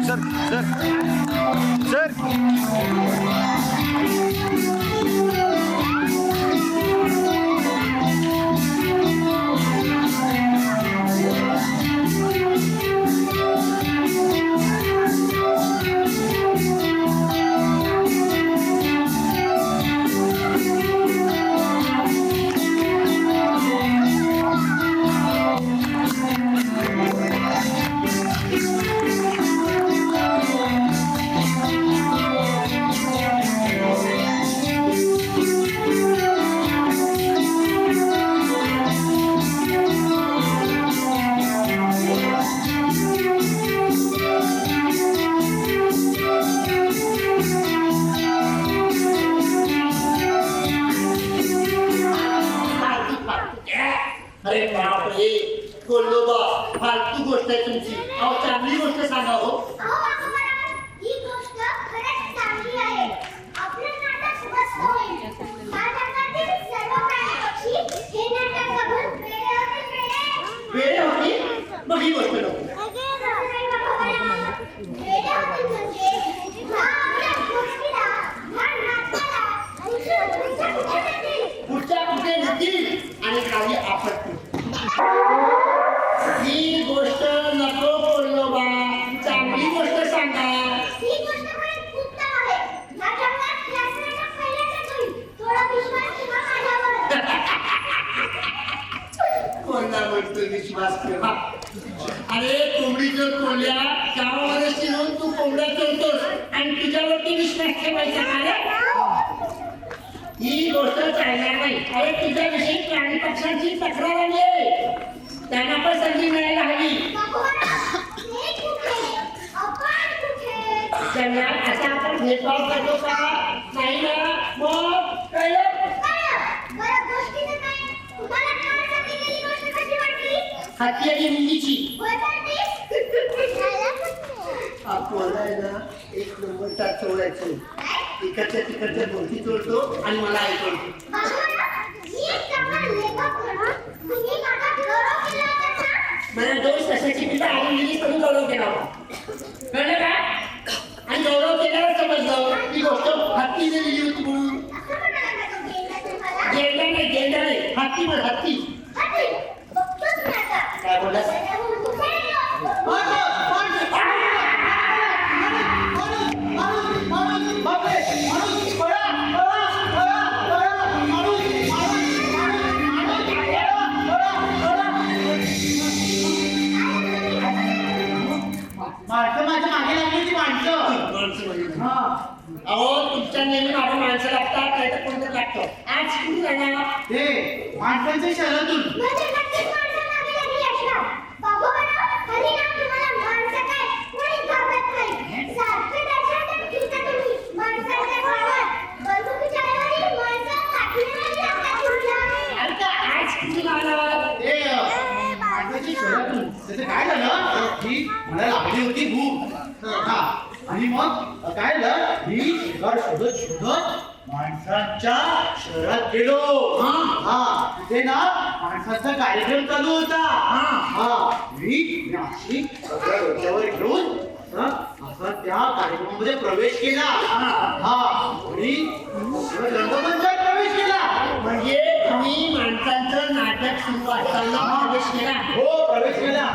Sir sir sir अरे बापरे कोल्लोबा फालतू गोष्ट आहे तुमची. अहो चांगली गोष्ट सांगा हो. ही गोष्ट खरंच चांगली आहे. आपलं नाटक मस्त होईल. या नाटकातील सर्व प्राणी पक्षी हे नाटक बघून वेडे होतील. वेळे होती मग ही गोष्ट नको. वेडे होतील म्हणजे ह्या आपल्या गोष्टीला, ह्या नाटकाला पुढच्या कुठे नेतील आणि काही आपत्ती. ही गोष्ट नको कोल्लोबा, चांगली गोष्ट सांगा. ही गोष्ट खरंच उत्तम आहे. या जगात याच नाटक पहिल्यांदाच होईल. थोडा विश्वास ठेवा माझ्यावर. कोणता म्हणतो विश्वास ठेवा. अरे कोंबडीचं कोल्ह्या गावामध्ये शिरून तू कोंबड्या चोरतोस आणि तुझ्यावरती विश्वास ठेवायचा का रे? ही गोष्ट चालणार नाही. अरे तुझ्याविषयी प्राणी पक्ष्यांची तक्रार आली आहे. त्यांना पण संधी मिळायला हवी. हे कुठे? आपण कुठे? जंगलात असा आपण भेदभाव करतो का? नाही ना. मग कळलं? बरं गोष्टीचं काय? तुम्हाला काय सांगितलेली गोष्ट कशी वाटली? हत्ती आणि मुंगीची. हा कोल्हा आहे ना एक नंबरचा चोरायचो. इकडच्या तिकडच्या गोष्टी चोरतो आणि मला ऐकवतो. मला दोष कशाची तिथं आणून दिलीस म्हणून गौरव केला कळलं का? आणि गौरव केल्यावर समजलं ती गोष्ट हत्तीने दिली होती म्हणून. गेंडा नाही हत्ती म्हण हत्ती. काय बोललास? माणसं माझ्या मागे लागली ती माणसं. अहो तुमच्या नेहमी मागे माणसं लागतात नाही तर कोणतं लागतं. आज कुठे जाणार? ते माणसांच्या शहरातून. त्याचं काय झालं की मला लागली होती भूक. आणि मग काय झालं मी शिकार शोधत शोधत माणसांच्या शहरात गेलो. तिथे ना माणसांचा कार्यक्रम चालू होता. मी नाशिक रस्त्यावर घेऊन असा त्या कार्यक्रमामध्ये प्रवेश केला. आणि रंगमंचात प्रवेश केला. म्हणजे तुम्ही माणसांचं नाटक सुरू असताना प्रवेश केला? हो प्रवेश केला.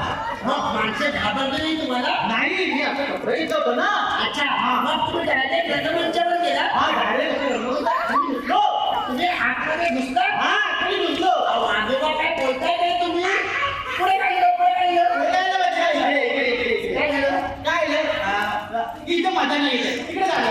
मग माणसं घाबरली नाही तुम्हाला? नाही मी आता कपडे घेत होतो ना. अच्छा मग तुम्ही डायरेक्ट रंगमंचावर गेला? डायरेक्ट घुसलो. तुम्ही आतमध्ये घुसला? तुम्ही घुसलो. आजोबा काय बोलताय काय तुम्ही? पुढे काय गेलं? पुढे काय गेलं? काय झालं? काय झालं? इथं माझा नाही इकडे झालं.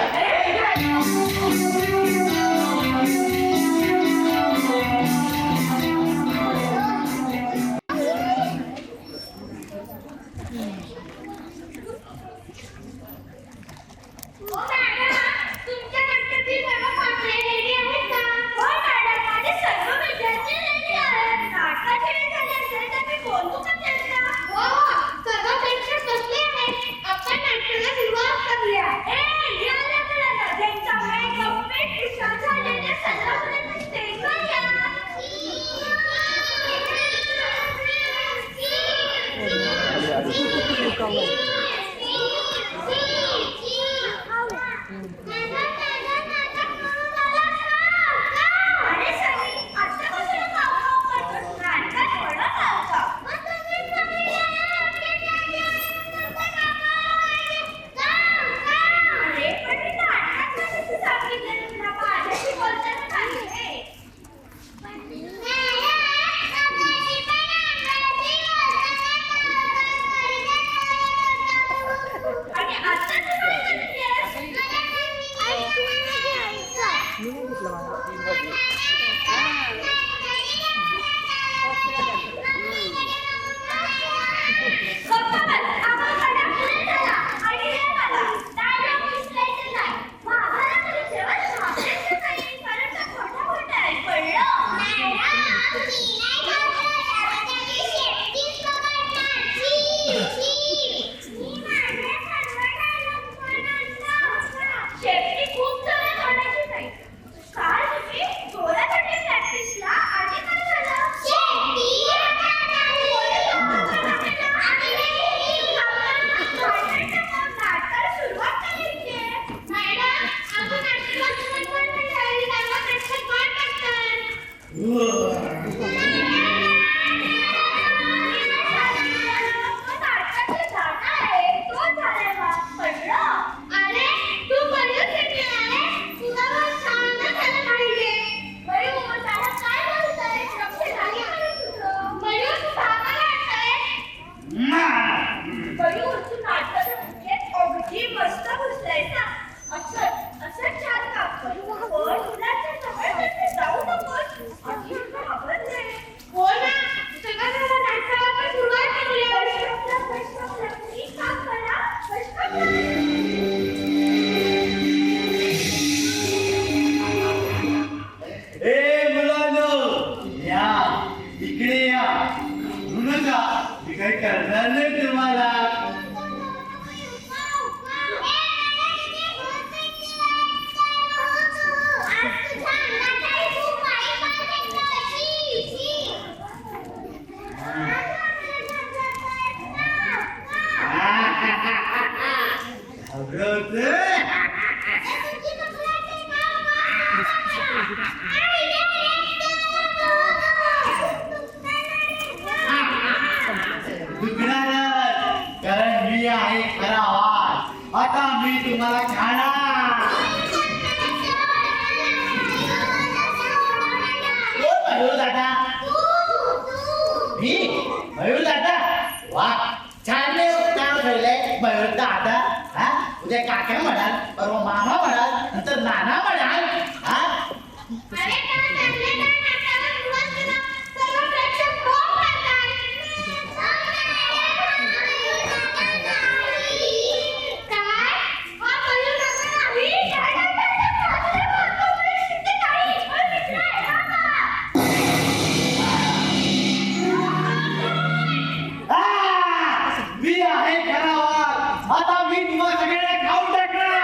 तुमच्या गणपती सर्व पात्र रेडी आहेत का? हो मॅडम, माझे सर्व विद्यार्थी शेपटी खूप जोरात ओरडायची नाही. काल तुम्ही जोरासाठी प्रॅक्टिसला आणि काय झालं? नाटकाला सुरुवात करायची आहे. मॅडम, आपण नाटकाला सुरुवात करण्याची तयारी करायला प्रेक्षक वाट बघतात. काही करणार नाही तुम्हाला. कारण मी आहे खरा आवाज. आता मी तुम्हाला खाणार. मयूर दादा, मी मयूर दादा, वा छान नाव ठेवलंय मयूर दादा. हा, उद्या काका म्हणाल, परवा मामा म्हणाल, नंतर नाना म्हणाल. हा, मी आहे खरा आवाज. आता मी तुम्हाला सगळ्यांना खाऊन टाकणार.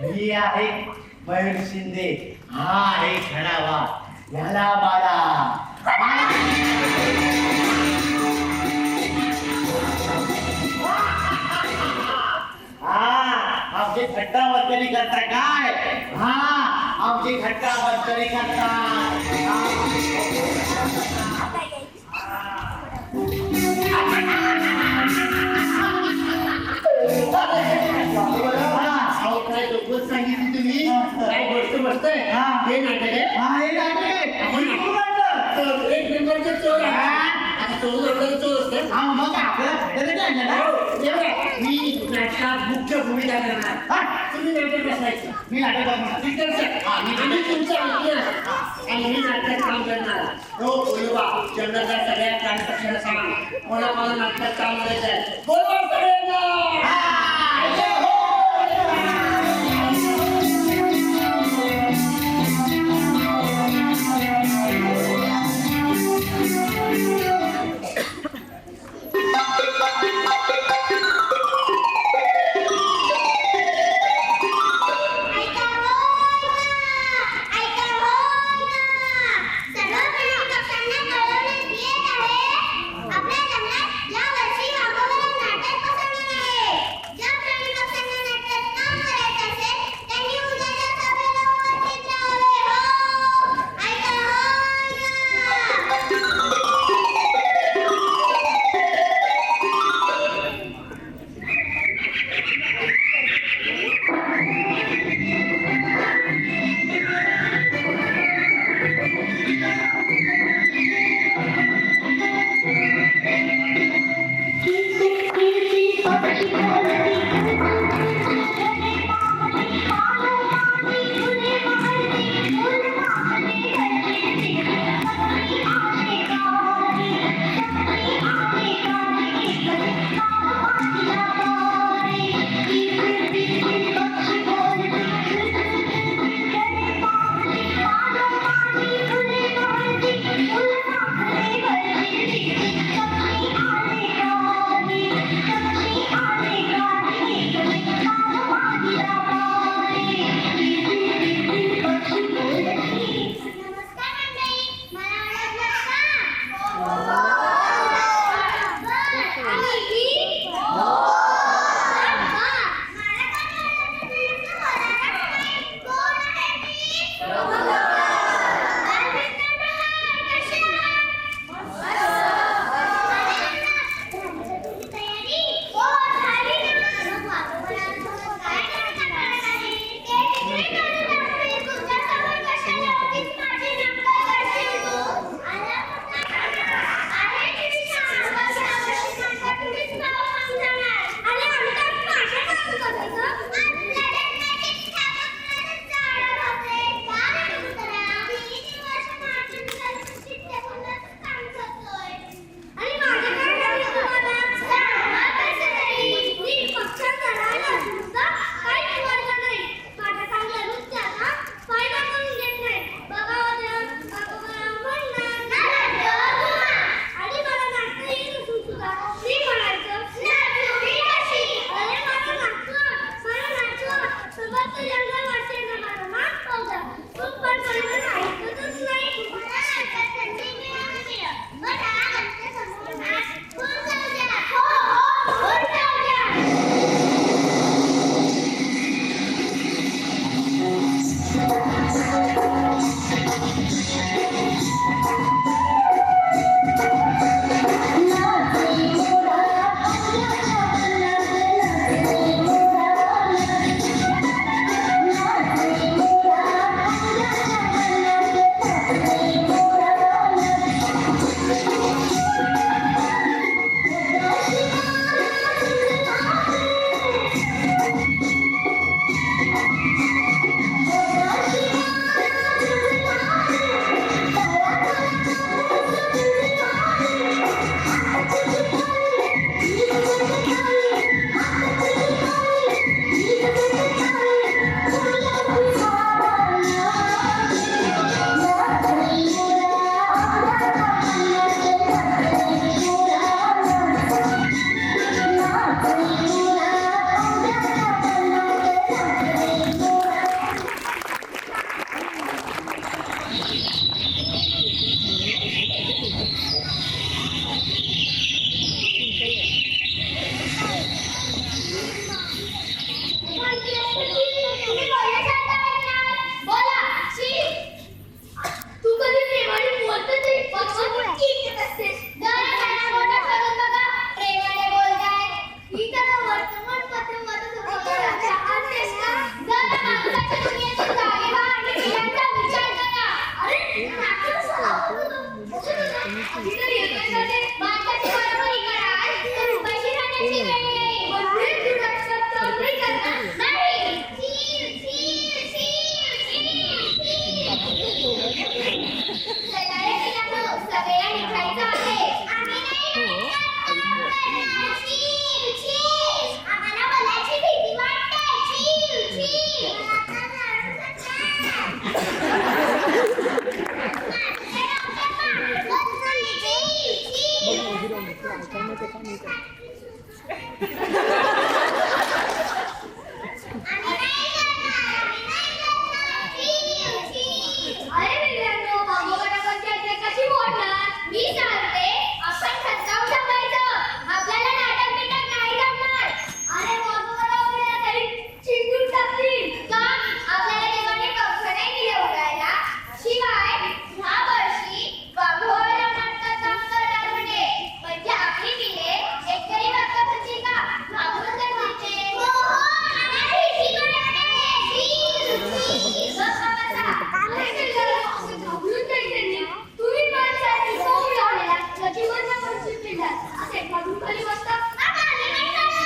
मी आहे मयूर शिंदे. हा आहे खरा आवाज. याला बाळा. आमची थट्टा मस्करी करता काय? हा, आमची थट्टा मस्करी करता. काय डोकं सांगितली तुम्ही? काय गोष्ट बसतंय? हे नाटक आहे. हे नाटक आहे. आपण नाटक. एक नंबरचं चोर आहे. आता चोर नंबरचं चोर असते. मग आपल्याला फायद्याला काय आणलं? मी नाटकात मुख्य भूमिका करणार. तुम्ही नाटक बसायचं. मी नाटक बघणार. आणि तुमचं ऐकणार आणि मी नाटकात काम करणार. हो बोलवा जन्नतच्या सगळ्या प्राणपक्षाला सांग मला मला नाटकात काम करायचं आहे. बोलवा सगळ्यांना. अरे मित्रांनो, भागोबाला पंचायत कशी मोडणार? मी सांगते, आपण खतकावून टाकायचं. आपल्याला नाटक बिटक नाही जमणार. अरे भागोबाला आपल्याला तरी चिंतून टाकतील. का? आपल्याला देवाने कक्ष नाही दिले उडायला. शिवाय ह्या वर्षी वाघोबाला नाटकात काम करणार म्हणजे आपली बिले एकतरी वाक्य म्हणजे का? घाबरून तर जायचे. हो, आम्हाला भीती वाटते. बस बाबा, अरे मित्रांनो, असं घाबरून जायचं नाही. तुम्ही माणसाची सोय लावलेला गजिवरनं वरची पिल्लात असे घाबरून खाली बसता. अरे मित्रांनो,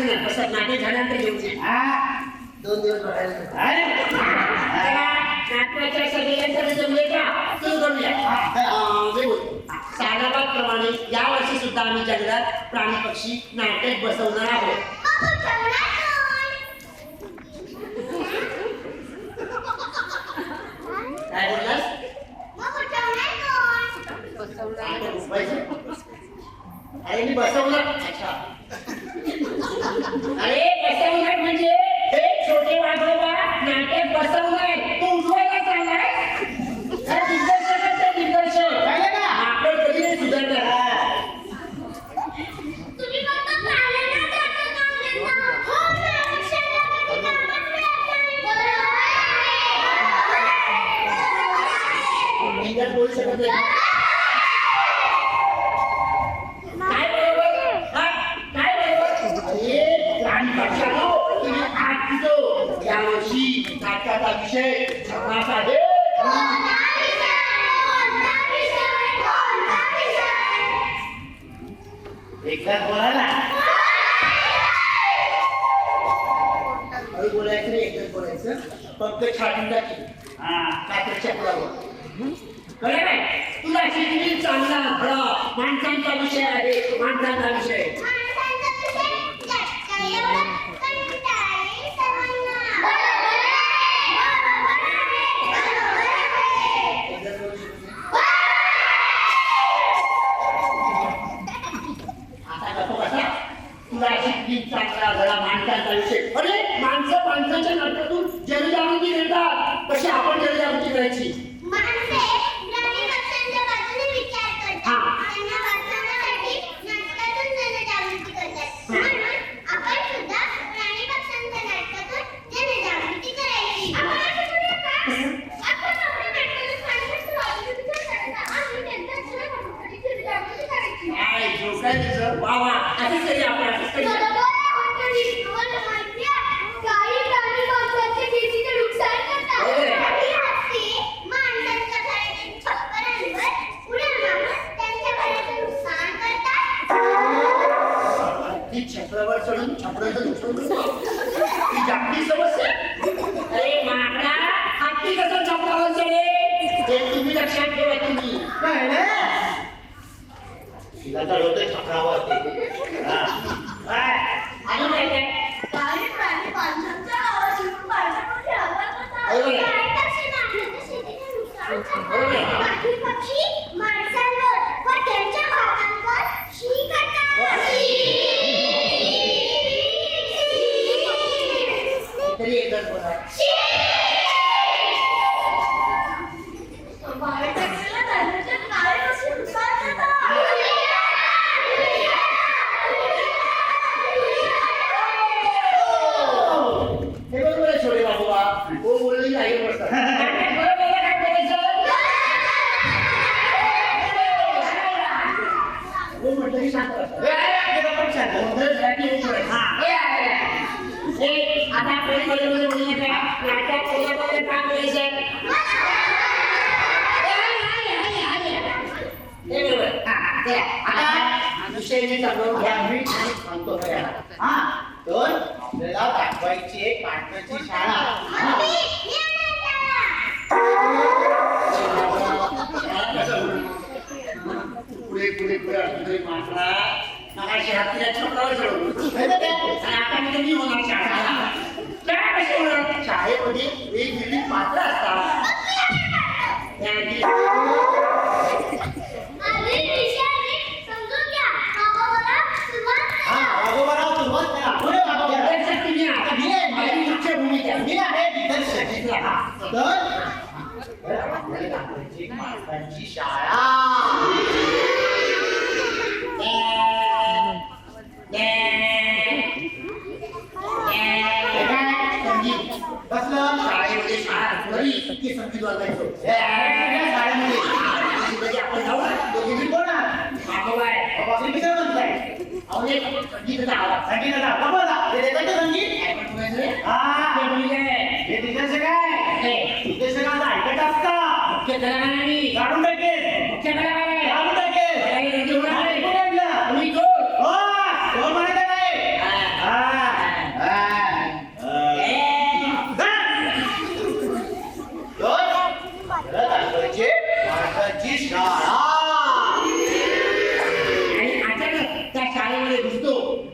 ना कसं नाटक झाल्यानंतर घेऊन ये. हा? 2 दिवस बघायला. अरे? चला, नाटकाच्या सगळ्यांकडे जमले का सुरू करूया. मी बोलतो सालाबादप्रमाणे यावर्षी सुद्धा आम्ही जंगलात प्राणी पक्षी नाटक बसवणार आहोत. काय बोललास? अरे मी बसवलं. अच्छा. अरे बसवणार म्हणजे हे छोटे वाघोबा नाटक बसवणार. तू उठवायला चाललाय? अरे दिग्दर्शक आहे, दिग्दर्शक. कळलं का? आपण कधी नाही सुधारणार. इंग्रज बोलू शकत नाही. काय बरोबर? हा? काय बरोबर? अरे प्राणी पक्षानो, तुम्ही आत तिथं. यावर्षी नाटकाचा विषय जंगलात आहे. एकदाच बोला ना. हळू बोलायचं नाही, एकच बोलायचं. फक्त छाटून टाकी. हा. काहीतरी चपलावर. कळलं काय? तुला शिकली चांगला खरा माणसांचा विषय आहे. माणसांचा विषय. आता गप्प बसा. तुला शिकली चांगला खरा माणसांचा विषय. अरे माणसं माणसाच्या नाटकातून जनजागृती करतात. कशी आपण जनजागृती करायची? काय जो काय तुझं वा वा असंच करूया आपण असंच करूया. ती छत्रावर चढून छपराचं नुकसान करतो. ती जागतिक समस्या. अरे माकडा हत्ती कसं छपरावर चढेल ते तुम्ही लक्षात ठेवा. तुम्ही कळलं? तिला चढवतोय छपरावरती. हा. काय? आणि काय काय माणसांवर व त्यांच्या भागांवर शी करतात. तरी एकच बोला. हे बरोबर आहे छोटे बाबूबा. हो बोलली आई बसतात. हो म्हटलं की शांत बसा. आता प्रेममध्ये बोलू नका. नाटक केल्याबद्दल काय बोलायचं? हे बरोबर. चला, आता विषय मी सांगतो. या मी सांगतो काय. हा. तर आपल्याला दाखवायची एक पाटणाची शाळा. हा. पुढे पुढे पुढे असं तरी माकडा मगाशी हत्तीला छपरावर चढवलं. कळलं काय? आणि आता मी कधी होणार शाळा? शाळा कशी होणार? शाळेमध्ये वेगवेगळी पात्र असतात. त्यामध्ये हा. वाघोबाराव सुरुवात करा. पुढे वाघोबाराव. दिग्दर्शक तुम्ही आहात. मी आहे. माझी मुख्य भूमिका. मी आहे दिग्दर्शक. हा. तर आपल्याला दाखवायची एक माणसांची शाळा. बसलं. शाळेमध्ये इतकी संगीत वाजायचो. शाळेमध्ये आपण जाऊ ना दोघी कोण आहे? मागोबा आहे. बाबा किती म्हणताय? अहो एक संगीताचा आवाज. संगीताचा बाबा ते देतात ते संगीत. काय पण म्हणायचं? हा. ते मुलगा आहे. हे दिग्दर्शक आहे. हे, दिग्दर्शकांचं ऐकत असता. मुख्य कलाकार आहे. काढून टाकेल. मुख्य कलाकार आहे. काढून टाकेल. काही रंगीत होणार नाही. कोण आणलं? तुम्ही कोण? हो, कोण म्हणायचं काय? हा. हा.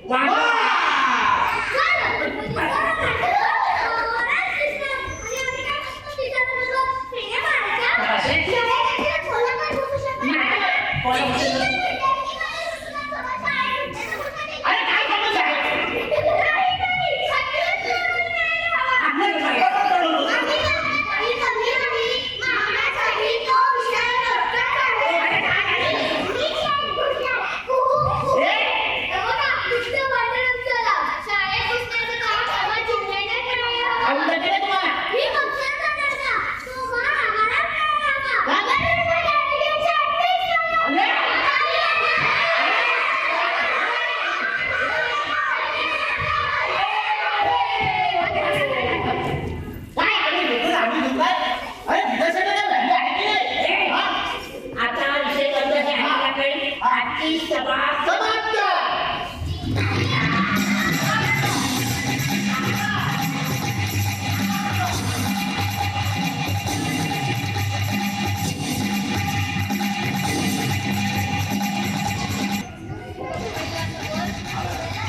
वाघ. अरे काय समज आहे आवडत नाही तुम्हाला काय कमी भेटून आम्ही दुकान अरे विदेशाला काय व्हॅल्यू आहे की नाही हा? आता विषय करतो हे आपल्याकडे आजची सभा समाप्त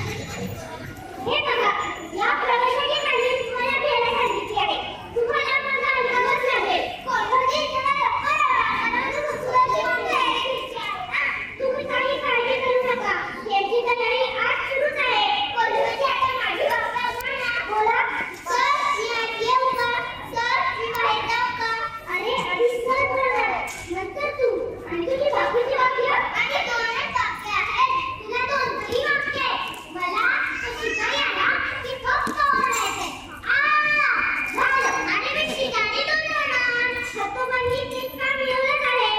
हे बघा, या प्रवेशाची कंडिशन तुम्हाला घ्यायला सांगितली आहे. तुम्हाला माझा अंदाजच लागेल. कोणत्याही जरा लवकर आला, कारण तो ससुराची पण तयारी घ्यायची आहे ना. तुम्ही काही काळजी करू नका. यांची तयारी आज सुरूच आहे. कोल्हापूरची आता माझी बाबा ना. बोला, सर, मी आज येऊ का? सर, मी बाहेर जाऊ का? अरे, आधी सर बोलणार. नंतर तू. आणि तुझी बापूची वाक्य? आणि दोनच वाक्य आहेत. तुला दोन तरी वाक्य आहे. मला तो शिपाई आला की फक्त ओरडायचंय. झालं. आणि मी शिकारी दोन सतोबांनी तेच काम मिळवलंच आहे.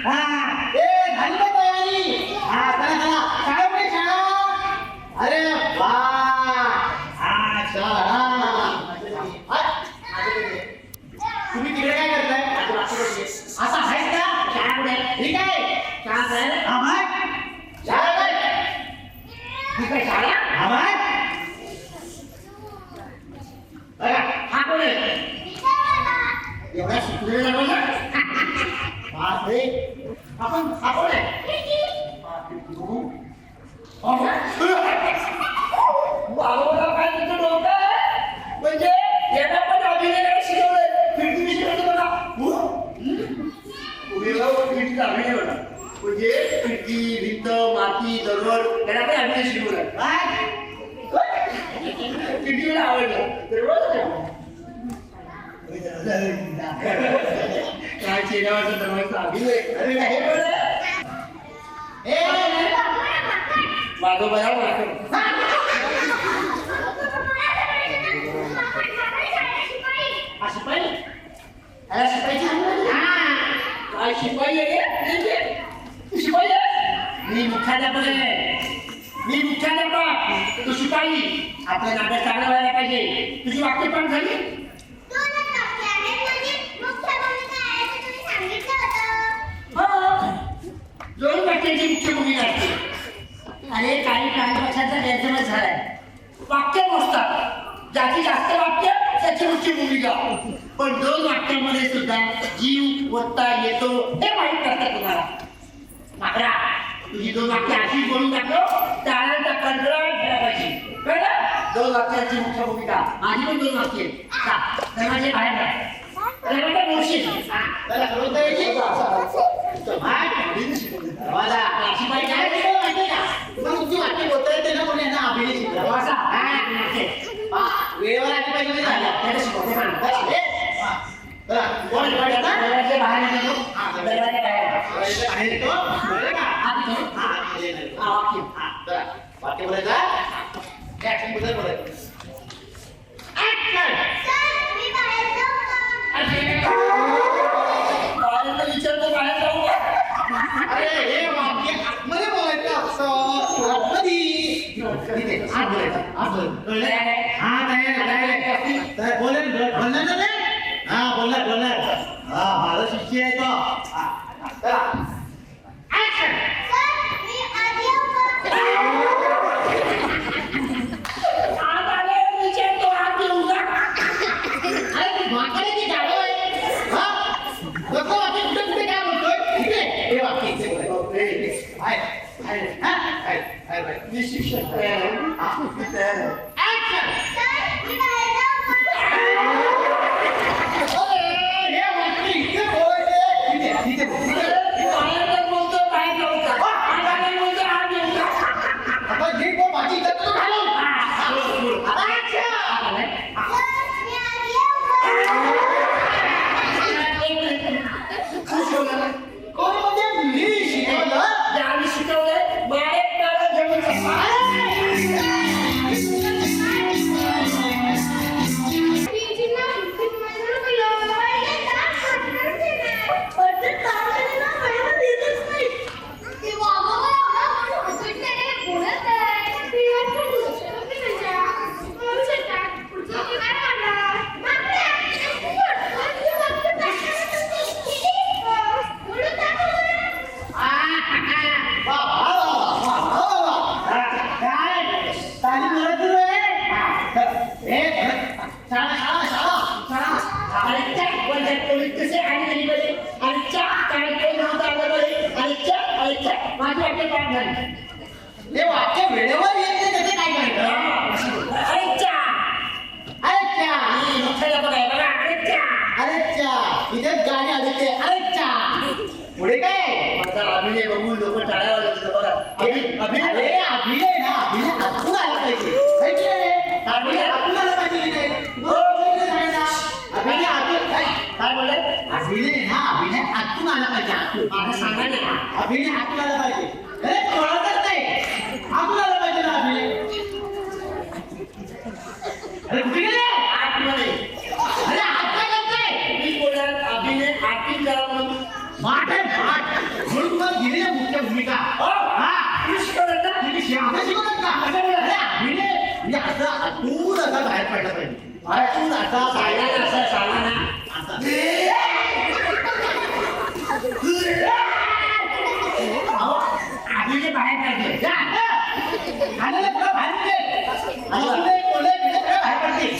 हा ए झाली का तयारी हा चला चला शाळा कुठे शाळा अरे वा हा शाळा तुम्ही तिकडे काय करताय असं आहेच का ठीक आहे हा मग शाळा काय हा मग बघा हा कोण आहे? एवढा शिकलेला नाही ना बापरे आपण कोण आहे बाबूराव काय तुमचं डोकं आहे? म्हणजे याला पण अभिनय शिकवलंय. खिडकी शिकवते बघा. पुण्याला खिडकी अभिनय होता म्हणजे खिडकी भिंत माती दरड याला पण अभिनय शिकवलंय. काय खिडकीला आवडलं तर बरं काय चेहऱ्यावरचा दरवाजा अभिनय अरे हे बरं. ए माधव बघा वाटत हा शिपाई अरे शिपाईची हा काय शिपाई आहे रे? तू शिपाई आहे? मी मुख्याध्यापक आहे. मी मुख्याध्यापक. तू शिपाई. आपलं नाटक चांगलं व्हायला पाहिजे. तुझी वाक्य पण झाली. दोनच वाक्य आहेत. म्हणजे मुख्य भूमिका आहे असं तुम्ही सांगितलं होतं. हो. दोन वाक्याची मुख्य भूमिका असते. अरे काही प्राणपक्षांचा गैरसमज झालाय. वाक्य मोजतात. ज्याची जास्त वाक्य त्याची मुख्य भूमिका. पण दोन वाक्यांमध्ये सुद्धा जीव वत्ता येतो हे माहीत करतात तुम्हाला. माकडा तुझी दोन वाक्य अशी बोलून टाकलो त्यानंतर कंटाळा घ्यायला पाहिजे. कळलं? दोन वाक्याची मुख्य भूमिका. माझी पण दोन वाक्य आहेत. जा, दरवाजे बाहेर जा. दरवाजा मोडशील. हा. त्याला कळून तर यायची. दरवाजा. शिपाई काय शिकवलं माहितीये का? तुम्हाला तुमची वाक्य बोलता येते ना कोणी यांना अभिनय शिकवला. दरवाजा. हा. हा, वेळेवर आली पाहिजे म्हणजे झालं. त्याला शिकवते सांग. बस, ए. हा. चला, कोण शिकवायचं आता? दरवाजे बाहेर येतो. दरवाजे बाहेर. दरवाजा बाहेर येतो. कळलं का? आत येतो. हा, आतमध्ये येतो. हा, वाक्य. हा, चला. वाक्य बोलायचं. Action बद्दल बोलायचं. Action! सर, मी बाहेर जाऊ का? बाहेरनं विचारतो बाहेर जाऊ का? अरे हे वाक्य आतमध्ये बोलायचं असतं. आतमध्ये. इथे, आत बोलायचं. आत बोलायचं. कळलं? हा, नाही. बोलणार ना रे? हा, बोलणार. हा, माझा शिष्य आहे तो. हा, चला. Action! सर, मी आज येऊ का? आत आल्यावर विचारतो आत येऊ का? अरे तू म्हाताऱ्याची गाढव आहे. हा? कसं वाक्य कुठे काय बोलतोय? इथे. हे वाक्य इथे बोलायचं. आहे. मी शिक्षक तयार आहे. मी तयार आहे. ऍक्शन सर, मी बाहेर जाऊ का? हे वाक्य इथे बोलायचे तिथे बाहेर तर बोलतो, बाहेर जाऊ का? बाहेर बोलतो, आत येऊ का? आपण जे को माझी इज्जत तू घालून ऍक्शन सर, मी आत येऊ का? कोण म्हणजे मी शिकवलं ज्याने शिकवलंय, बाहेर टाळं घेऊन जा. टीचरना सुट्टी मिळाली का एवढं वाईट काम करणार ते नाही. पण ते तात्याला वेळ देतच नाही. ते वागावं एवढं पण हसत नाही, बोलत नाही. ते वाटतं दुसरं की त्याच्या. म्हणू शकतात. पुढचं मी काय करणार? मग ते फक्त तात्याला म्हणून दाखव. काय ताली मारत रे शाळा आणि त्या वर्गात पोलीस कसे आणि नाही बरे. आणि त्या शाळेत कोण नव्हतं आलं बरे. आणि त्या माझी वाटते पाठ झाली. हे वाक्य वेळेवर येत नाही त्याचे काय करायचं अरे मोठ्याला बघाय बघा. अरे इथे गाडी अडकते अरे पुढे काय माझा अभिनय बघून लोक टाळ्या वाजवतात बघा. अभिनय अरे अभिनय ना अभिनय हातून आला पाहिजे है की नाही? अभिनय हातून आला पाहिजे की नाही? बरोबर आहे ना? अभिनय हातून काय बोलले अभिनय ना अभिनय हातून आला पाहिजे हातून माझं सांगा ना. अभिनय हातून आला पाहिजे अरे कळतच नाही हातून आला पाहिजे ना अभिनय अरे कुठे गेले आतमध्ये अरे हात काय करताय मी बोलणार अभिनय आतील जरा म्हणून. माठ आहे माठ म्हणून तुम्हाला दिली ना मुख्य भूमिका हा शिकवलं ना. तुम्ही शिकवतात का अरे अभिनय म्हणजे असं आतून असा बाहेर पडला पाहिजे आतून असा सांगा बाहेर ना, असं सांगा ना. अभिनय बाहेर काढले.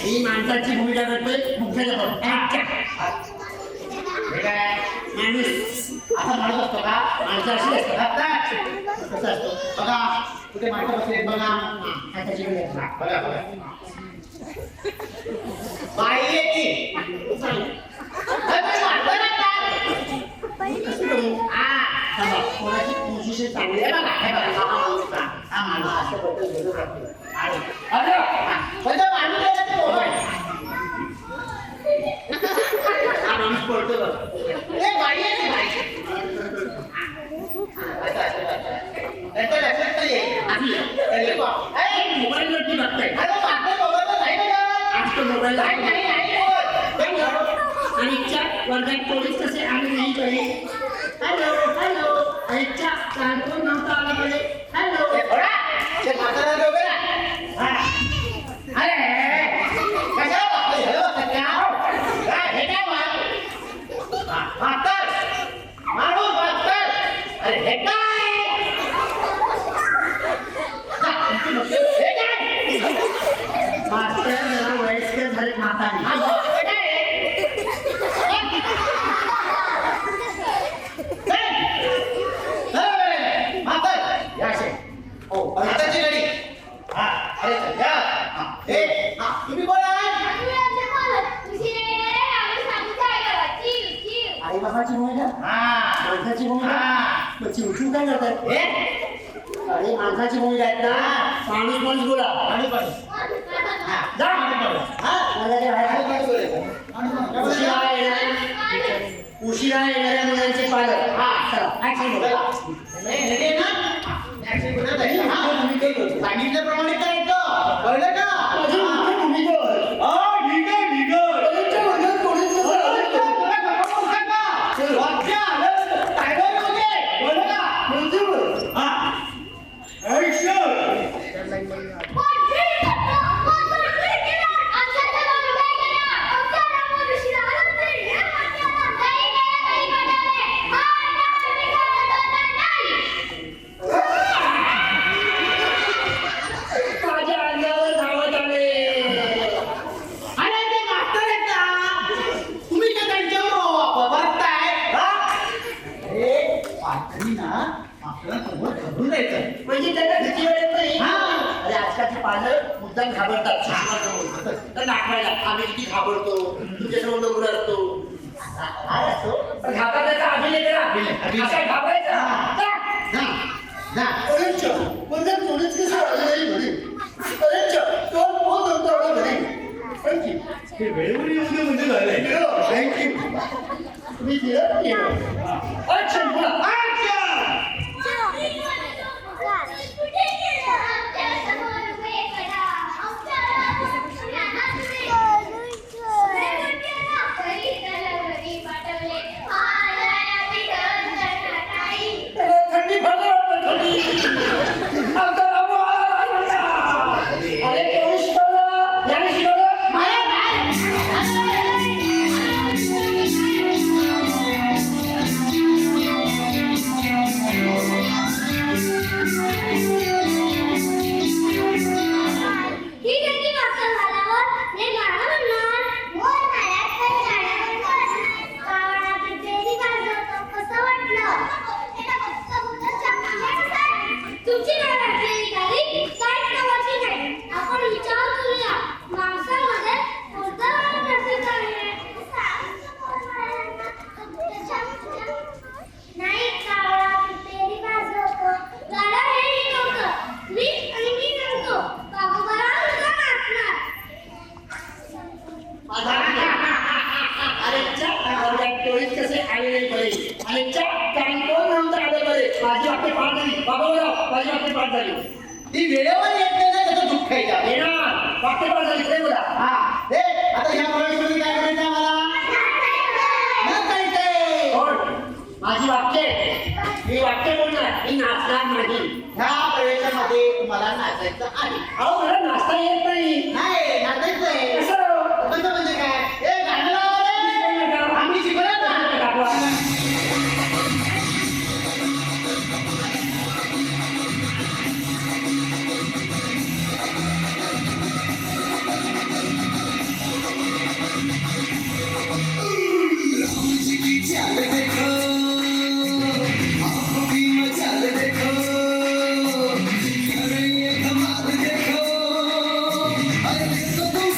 ही माणसाची भूमिका करतोय मुख्याध्यापक. माणूस असं म्हणत असतो का माणसं अशी असतात. कसं असतो बघा कुठे माणसं बसले बघा हाताची भूमिका असतात. बघा बघा बाई येते थांबा, कोणाची पोझिशन चांगली आहे बघा. हे बघा, हा माणूस असं करतोय, बरोबर करतोय. हा माणूस पळतोय बघा. मोबाईलवरती बघताय. आज तो मोबाईल आहे. आणि त्या वर्गात पोलीस कसे आले नाही बरे. Hello hello. आणि त्या कोण नव्हतं आलं बरे. हॅलो. मास्तर जरा वयस्कर झाले म्हातारी. तुम्ही कोण आहे आई बाबाची भूमिका, माणसाची भूमिका. मग चिवचिव काय करतात? अरे माणसाची भूमिका आहेत ना. माणूस माणूस बोला. जा. मला काय बाहेर उशिरा येणाऱ्या मुलांचे पालक. चला, action बघा. सांगितल्याप्रमाणे करायचं कळलं का माझी मुख्य भूमिका आहे. ठीक आहे ठीक आहे कॉलेजच्या वर्गात कोणीच नसतं. म्हणजे बरं. समोर घाबरून जायचं. म्हणजे त्यांना भीती वाटत नाही. हा. अरे आजकालची पालक मुद्दाम घाबरतात शिक्षणासमोर. तर नाकायला आम्ही किती घाबरतो, तुझ्यासमोर डोंगर असतो. काय असतो? पण घाबरण्याचा अभिनय करा. अभिनय. असा घाबरायचा. जा. जा जा परंच वरदान कोणीच कसं आलं नाही म्हणे. परंच तो पोत होता एवढा म्हणे. पण की ते वेळेवर येऊ दे म्हणजे झालंय. तुम्ही दिलं केलं. अच्छा बोला. थंडी भरली वाटतं थंडी. आमचा बाबू आला. अरे कोणी शिकवलं? याने शिकवलं? ही त्यांची वाक्य झाल्यावर ते गाणं म्हणणार. मोर झाल्यात तर गाणं म्हणणार. कावळा पिंपरी गाजवतो कसं वाटलं? तुमची काय वाटलेली गाडी? काहीच नव्हती नाही. आपण विचार करूया. माणसामध्ये कोणतं प्रतीक आहे? नाही, कावळा पिंपरी गाजवतो. गाणं हे शिकवतं. मी आणि मी सांगतो. बाबूबाला तुझा नाचणार. अरे च्या टोळीत कसे आले नाही बरे. अरे च्या कांकोण नंतर आले बरे. माझी वाक्य पाठ झाली. बाबूराव माझी वाक्य पाठ झाली. ती वेळेवर येत नाही ना त्याचं दुःख आहे का? येणार वाक्य पाठ झाली. काय बोला. हा हे आता ह्या प्रवेशमध्ये काय करायचं आम्हाला? नाचायचंय. कोण? माझी वाक्य. मी वाक्य बोलणार. मी नाचणार नाही. ह्या प्रवेशामध्ये तुम्हाला नाचायचं आहे. अहो मला नाचता येत नाही. नाही नाचायचंय. कसं? कसं म्हणजे काय? हे गाणं लावा रे. आम्ही शिकवलं ना. देखो, अरे ये कमाल देखो, अरे देखो तुम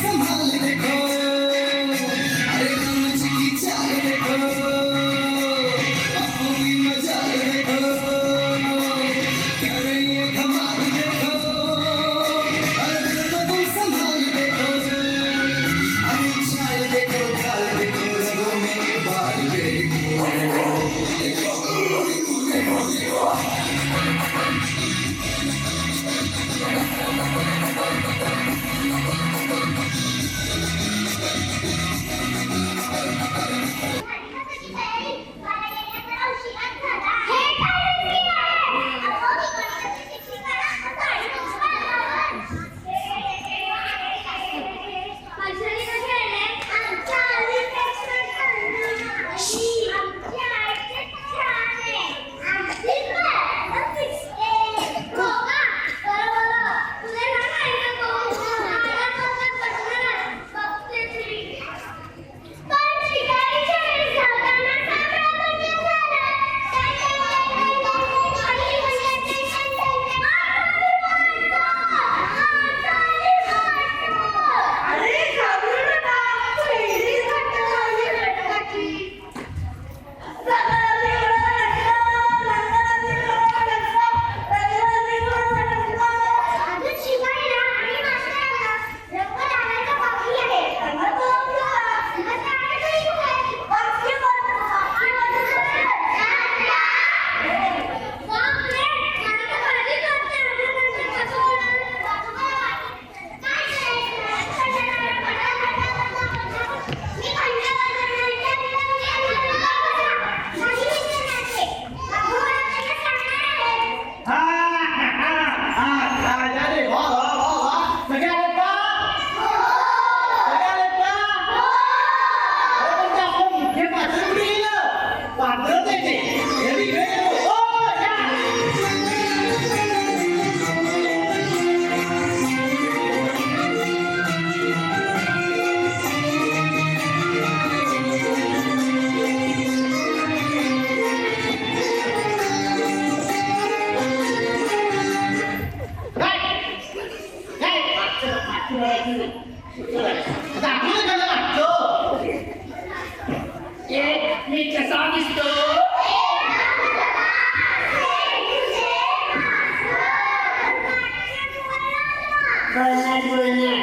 कळणार बोलणार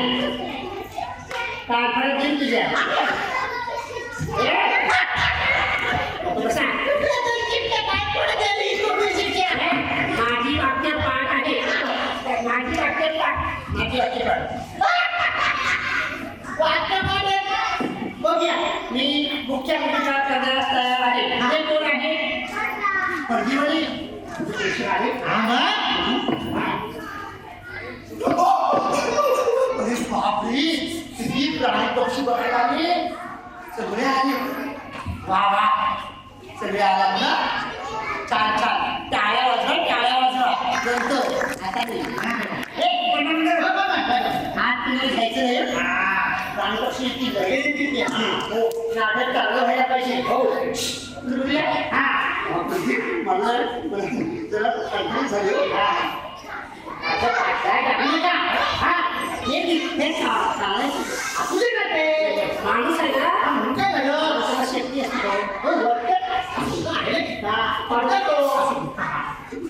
काय फरक येईल तुझ्या बसा माझी वाक्य पाठ आहे माझी वाक्य पाठ माझी वाक्य पाठ वाक्य पाठ आहे बघूया मी मुख्य भूमिका करण्यास तयार आहे हे कोण आहे परजीवली आहे अरे बापरे किती प्राणी पक्षी बघायला आले सगळे आले वा वा सगळे आलात ना छान छान टाळ्या वाजवा नंतर आता नाही हात तुम्ही घ्यायचं नाही प्राणी पक्षी येतील हो नाटक चांगलं व्हायला पाहिजे हो मला जरा कंट्रोल झाले माणूस आहे ना शेती असतो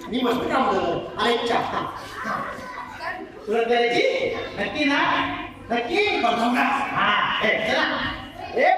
मी मस्त काम करतो अरे चहा तुला करायची नक्की ना नक्की करतो ना हा चला ए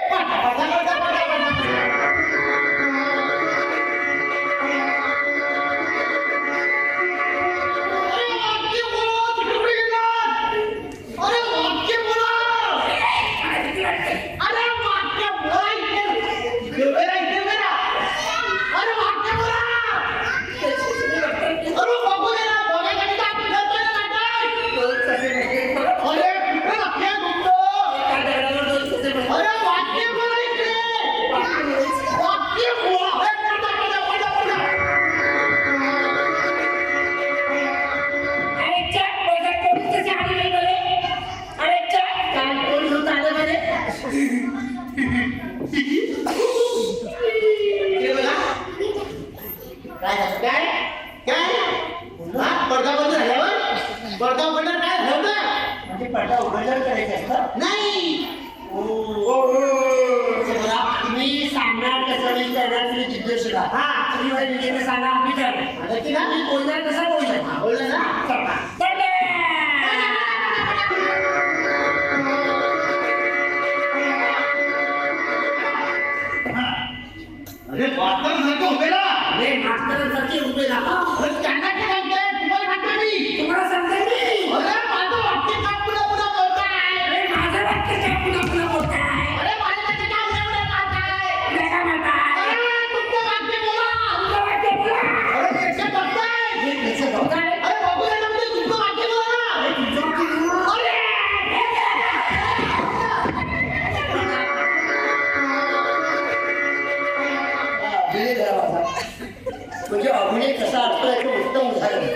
म्हणजे अभिनय कसा असतो याचं उत्तम उदाहरण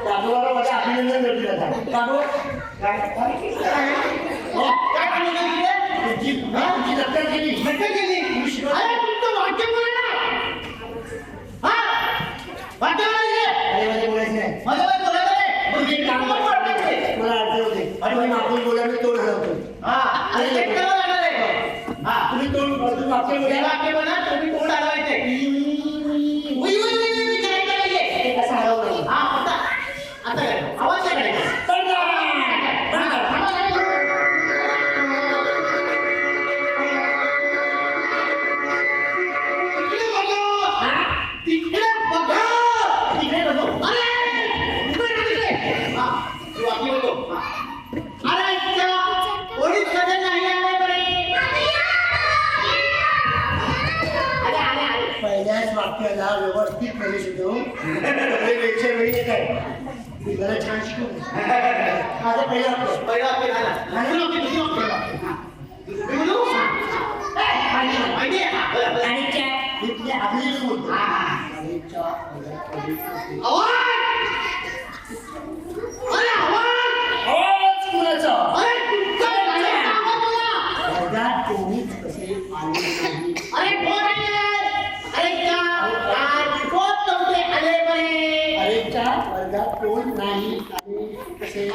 दादोबाला माझ्या अभिनंदन भेटलं दादो तुझी दत्तर केली वाक्य बोला बोलायचं नाही मला अडचण होते आणि आपण बोलायला तोड घालवतो तुम्ही तोड वाक्य बोला तुम्ही कोण आलायचे कसं हरवलं आता आवाज वाक्याला व्यवस्थित मध्ये शिकवू वेळच्या वेळी येत आहे मी जरा छान शिकू माझं पहिला वर्गात कोण नाही कसे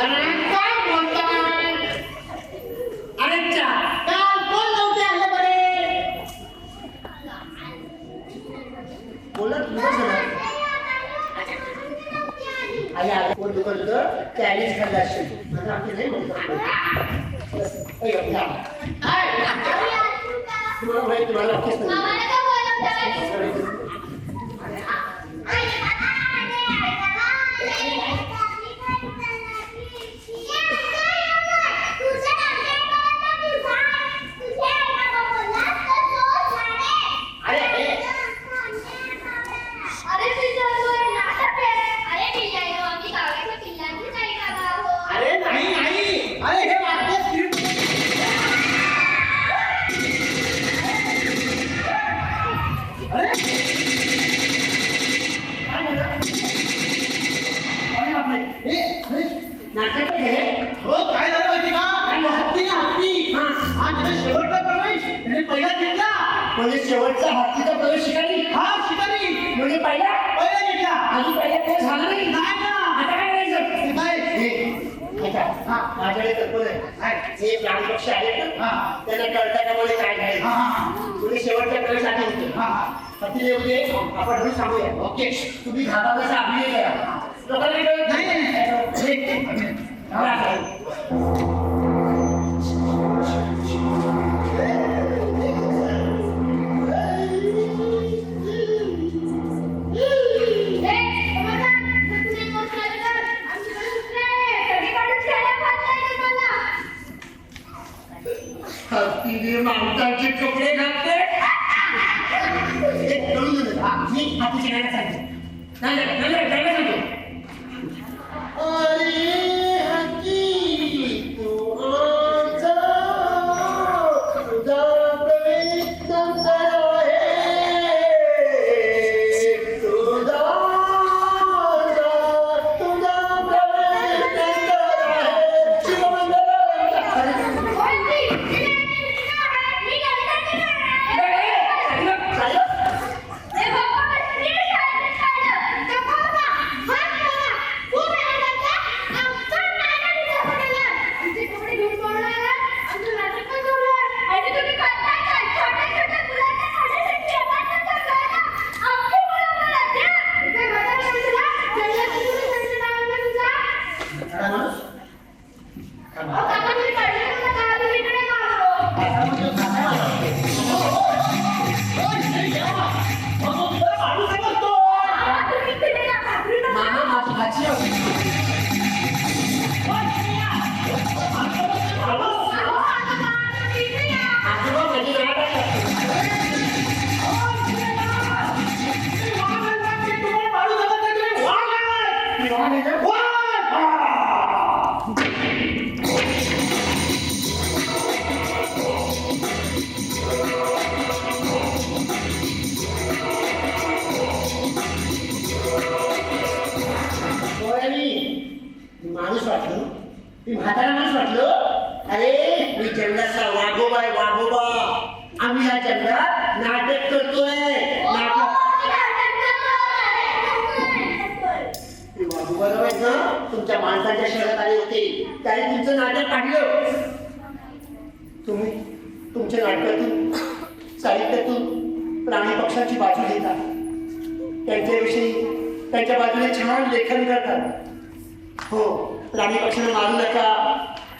बोलत आणि आता कोण दुकान चायनीज खाल्ला असेल आता आमची नाही म्हणतो तुम्हाला माहिती तुम्हाला ऑफिस आम्हाला का बोलवताय? अरे तुझं नाटक आहे. अरे पिल्लांनो, आम्ही गावाच्या पिल्लांचीच आई बाबा आहोत. अरे नाही नाही अरे हे वाक्य स्क्रिप्ट अरे अरे बापरे हे नाटक हे हो काय झालं माहिती का हत्ती ना हत्ती हा. हा त्याचा शेवटचा प्रवेश त्याने पहिला घेतला म्हणजे शेवटचा हत्तीचा प्रवेश शिकारी हा शिकारी म्हणजे पहिला घेतला अजून पहिला काही झाला नाही नाही ना आता काय करायचं ते काय ऐका, माझ्याकडे कल्पना आहे. हे प्राणी पक्षी आहेत ना हा. त्यांना कळता का मला काय घ्यायचं हा हा तुम्ही शेवटच्या प्रवेश आधी होते हा हत्ती येऊ दे आपण घरी सांगूया ओके तुम्ही घाटाचा अभिनय करा लोकांना काही कळत नाही नाही नाही हत्तीने माणसाचे कपडे घातले एक कळून देऊ नका. मी हत्तीच्या गाण्यात सांगतो नाही गाणं सांगतो अरे हत्ती तू आमचा तुझा प्रवेश संसार आहे तुझा प्रवेश संसार आहे शिवमंगल मामा माझी भाची आजोबा माझी माणूस वाटलो मी म्हातारा माणूस वाटलो अरे मी जंगलाचा वाघोबा आहे वाघोबा आम्ही या जंगलात नाटक करतोय नाटक ते वाघोबा आहेत ना तुमच्या माणसांच्या शहरात आले होते त्याने तुमचं नाटक काढलं तुम्ही तुमच्या नाटकातून साहित्यातून प्राणी पक्षांची बाजू घेता त्यांच्याविषयी त्यांच्या बाजूने छान लेखन करतात हो प्राणी पक्षांना मारू नका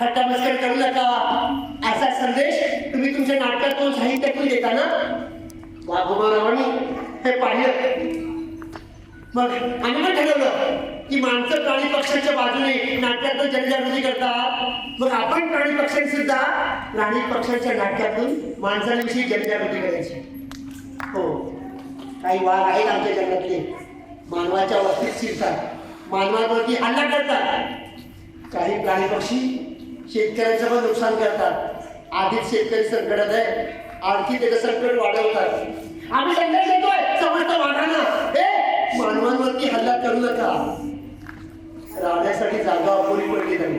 हट्टा मस्कर करू नका असा संदेश तुम्ही तुमच्या नाटकातून साहित्यातून देता ना वाघोबारावांनी हे पाहिलं मग आम्ही पण ठरवलं की माणसं प्राणी पक्षांच्या बाजूने नाटकातून जनजागृती करतात मग आपण प्राणी पक्षांनी सुद्धा प्राणी पक्षांच्या नाटकातून माणसांविषयी जनजागृती करायची हो काही वाघ आहेत आमच्या जंगलातले मानवाच्या वस्तीत शिरतात मानवावरती हल्ला करतात काही प्राणी पक्षी शेतकऱ्यांचं पण नुकसान करतात आधीच शेतकरी संकटात आहे आणखी त्याचं संकट वाढवतात आम्ही संदेश देतोय समस्त वाघांना हे मानवांवरती हल्ला करू नका राहण्यासाठी जागा अपुरी पडली नाही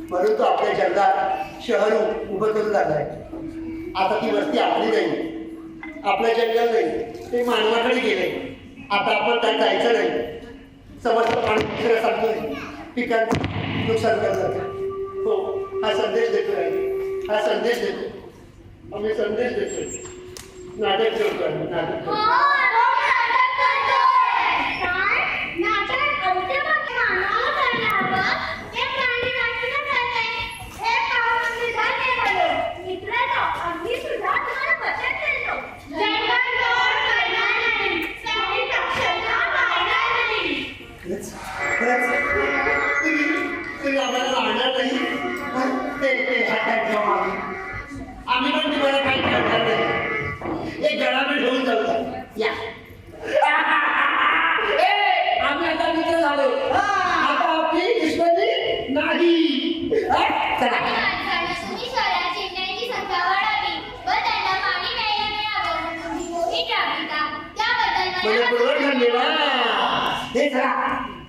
म्हणून तो आपल्या जंगलात शहर उभं करू लागलाय आता ती वस्ती आपली नाही आपलं जंगल नाही ते मानवाकडे गेले आता आपण त्यात जायचं नाही समस्त पाणी सांगतोय पिकांचं नुकसान करणार हो हा संदेश देतोय हा संदेश देतो आम्ही संदेश देतोय नाटक ठेवतो नाटक नाटक तुम्ही आम्हाला राहणार नाही ते हातात घेऊन आम्ही पण तुम्हाला काही करणार नाही एक गळाने ठेवून जाऊ या आम्ही आता मित्र झालो आता आपली दुश्मनी नाही चला तुम्ही शहरात चिमण्यांची संख्या वाढावी व त्यांना पाणी प्यायला मिळावं म्हणून तुम्ही मोहीम राबविता त्याबद्दल मला धन्यवाद हे चला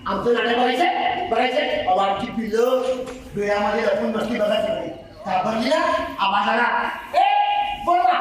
आमचं नाटक बघायचं आमची पिल्लं डोळ्यामध्ये लपून बसली बघायची नाही घाबरली ना आवाज आला बोलवा